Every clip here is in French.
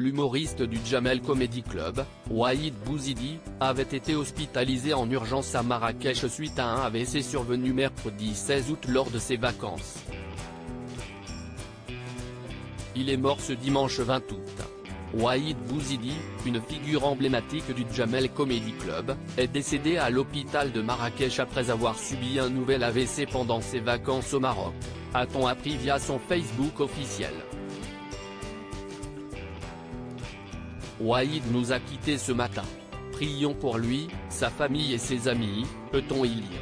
L'humoriste du Jamel Comedy Club, Waheed Bouizidi, avait été hospitalisé en urgence à Marrakech suite à un AVC survenu mercredi 16 août lors de ses vacances. Il est mort ce dimanche 20 août. Waheed Bouizidi, une figure emblématique du Jamel Comedy Club, est décédé à l'hôpital de Marrakech après avoir subi un nouvel AVC pendant ses vacances au Maroc, a-t-on appris via son Facebook officiel. Waheed nous a quittés ce matin. Prions pour lui, sa famille et ses amis, peut-on y lire.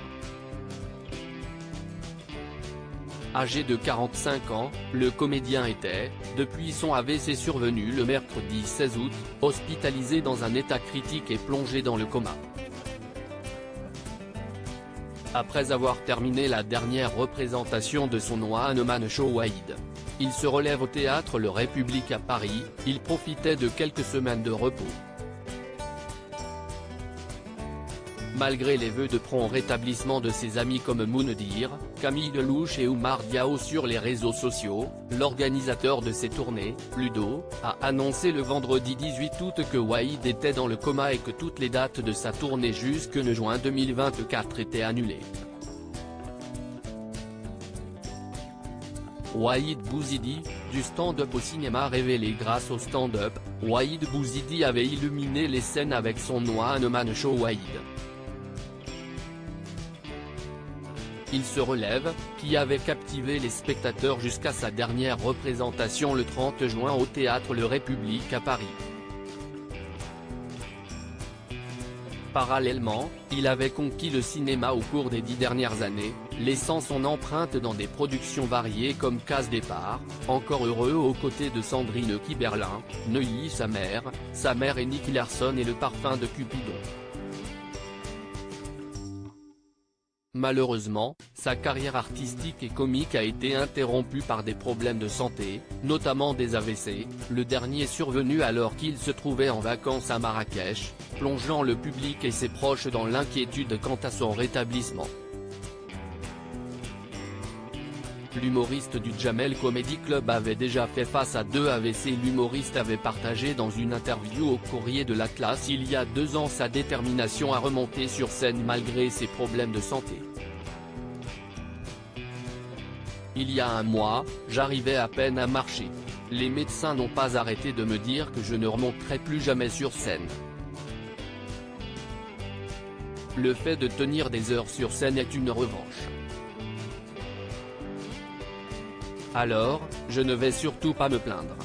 Âgé de 45 ans, le comédien était, depuis son AVC survenu le mercredi 16 août, hospitalisé dans un état critique et plongé dans le coma. Après avoir terminé la dernière représentation de son One Man Show Waheed, il se relève au théâtre Le République à Paris. Il profitait de quelques semaines de repos. Malgré les vœux de prompt rétablissement de ses amis comme Moundir, Camille Delouche et Oumar Diao sur les réseaux sociaux, l'organisateur de ses tournées, Ludo, a annoncé le vendredi 18 août que Waheed était dans le coma et que toutes les dates de sa tournée jusque juin 2024 étaient annulées. Waheed Bouizidi, du stand-up au cinéma révélé grâce au stand-up, Waheed Bouizidi avait illuminé les scènes avec son One Man Show Waheed. Il se relève, qui avait captivé les spectateurs jusqu'à sa dernière représentation le 30 juin au théâtre Le République à Paris. Parallèlement, il avait conquis le cinéma au cours des 10 dernières années, laissant son empreinte dans des productions variées comme Case Départ, Encore heureux aux côtés de Sandrine Kiberlin, Neuilly sa mère et Nicky Larson et Le Parfum de Cupidon. Malheureusement, sa carrière artistique et comique a été interrompue par des problèmes de santé, notamment des AVC, le dernier survenu alors qu'il se trouvait en vacances à Marrakech, plongeant le public et ses proches dans l'inquiétude quant à son rétablissement. L'humoriste du Jamel Comedy Club avait déjà fait face à 2 AVC. L'humoriste avait partagé dans une interview au Courrier de l'Atlas il y a 2 ans sa détermination à remonter sur scène malgré ses problèmes de santé. Il y a un mois, j'arrivais à peine à marcher. Les médecins n'ont pas arrêté de me dire que je ne remonterais plus jamais sur scène. Le fait de tenir des heures sur scène est une revanche. Alors, je ne vais surtout pas me plaindre.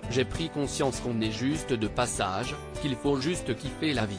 J'ai pris conscience qu'on est juste de passage, qu'il faut juste kiffer la vie.